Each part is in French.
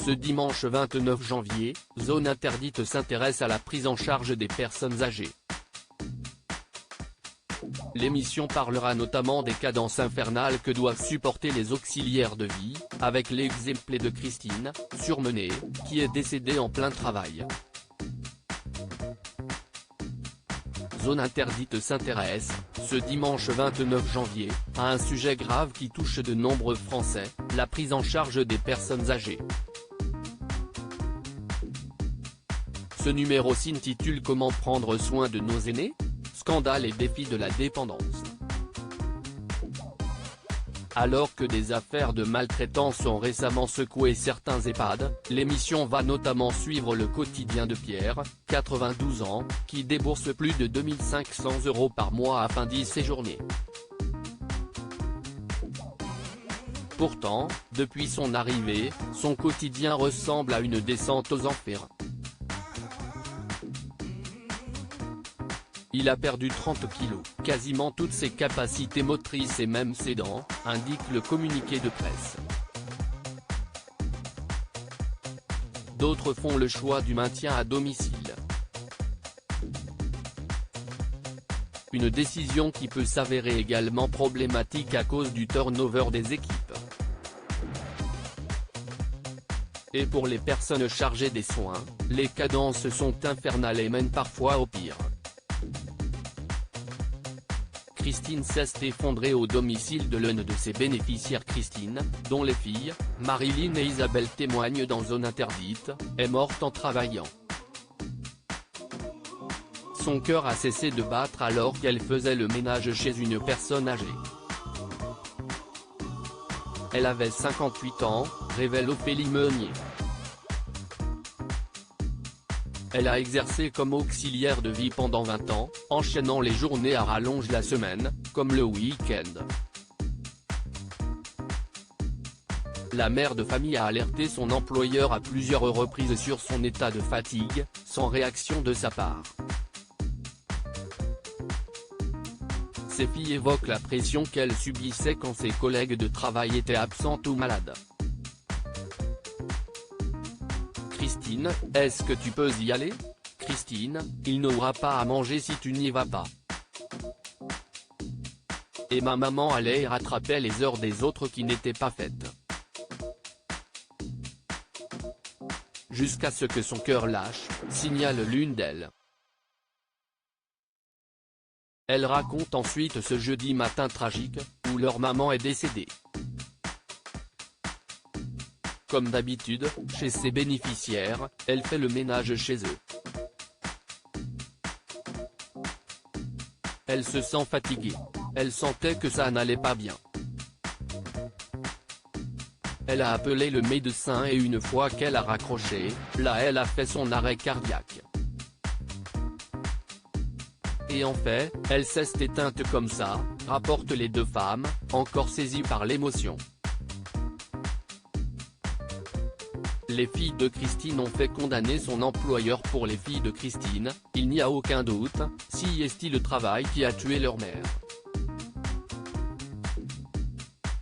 Ce dimanche 29 janvier, Zone Interdite s'intéresse à la prise en charge des personnes âgées. L'émission parlera notamment des cadences infernales que doivent supporter les auxiliaires de vie, avec l'exemple de Christine, surmenée, qui est décédée en plein travail. Zone Interdite s'intéresse, ce dimanche 29 janvier, à un sujet grave qui touche de nombreux Français, la prise en charge des personnes âgées. Ce numéro s'intitule Comment prendre soin de nos aînés ? Scandale et défis de la dépendance. Alors que des affaires de maltraitance ont récemment secoué certains EHPAD, l'émission va notamment suivre le quotidien de Pierre, 92 ans, qui débourse plus de 2 500 € par mois afin d'y séjourner. Pourtant, depuis son arrivée, son quotidien ressemble à une descente aux enfers. Il a perdu 30 kilos, quasiment toutes ses capacités motrices et même ses dents, indique le communiqué de presse. D'autres font le choix du maintien à domicile. Une décision qui peut s'avérer également problématique à cause du turnover des équipes. Et pour les personnes chargées des soins, les cadences sont infernales et mènent parfois au pire. Christine s'est effondrée au domicile de l'une de ses bénéficiaires. Christine, dont les filles, Marilyn et Isabelle témoignent dans Zone Interdite, est morte en travaillant. Son cœur a cessé de battre alors qu'elle faisait le ménage chez une personne âgée. Elle avait 58 ans, révèle Ophélie Meunier. Elle a exercé comme auxiliaire de vie pendant 20 ans, enchaînant les journées à rallonge la semaine, comme le week-end. La mère de famille a alerté son employeur à plusieurs reprises sur son état de fatigue, sans réaction de sa part. Ses filles évoquent la pression qu'elle subissait quand ses collègues de travail étaient absentes ou malades. Christine, est-ce que tu peux y aller ? Christine, il n'aura pas à manger si tu n'y vas pas. Et ma maman allait et rattrapait les heures des autres qui n'étaient pas faites. Jusqu'à ce que son cœur lâche, signale l'une d'elles. Elle raconte ensuite ce jeudi matin tragique, où leur maman est décédée. Comme d'habitude, chez ses bénéficiaires, elle fait le ménage chez eux. Elle se sent fatiguée. Elle sentait que ça n'allait pas bien. Elle a appelé le médecin et une fois qu'elle a raccroché, là elle a fait son arrêt cardiaque. Et en fait, elle s'est éteinte comme ça, rapportent les deux femmes, encore saisies par l'émotion. Les filles de Christine ont fait condamner son employeur pour les filles de Christine, il n'y a aucun doute, si est-il le travail qui a tué leur mère.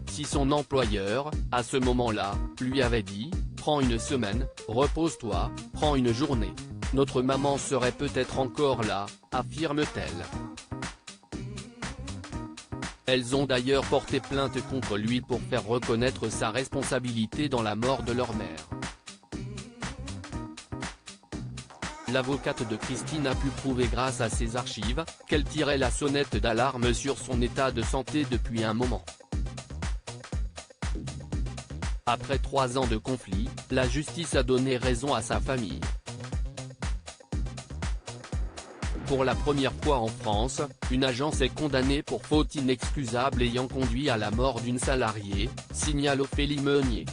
Si son employeur, à ce moment-là, lui avait dit, prends une semaine, repose-toi, prends une journée, notre maman serait peut-être encore là, affirme-t-elle. Elles ont d'ailleurs porté plainte contre lui pour faire reconnaître sa responsabilité dans la mort de leur mère. L'avocate de Christine a pu prouver grâce à ses archives, qu'elle tirait la sonnette d'alarme sur son état de santé depuis un moment. Après 3 ans de conflit, la justice a donné raison à sa famille. Pour la première fois en France, une agence est condamnée pour faute inexcusable ayant conduit à la mort d'une salariée, signale Ophélie Meunier.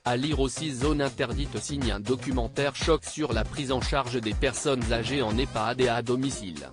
À lire aussi Zone Interdite signe un documentaire choc sur la prise en charge des personnes âgées en EHPAD et à domicile.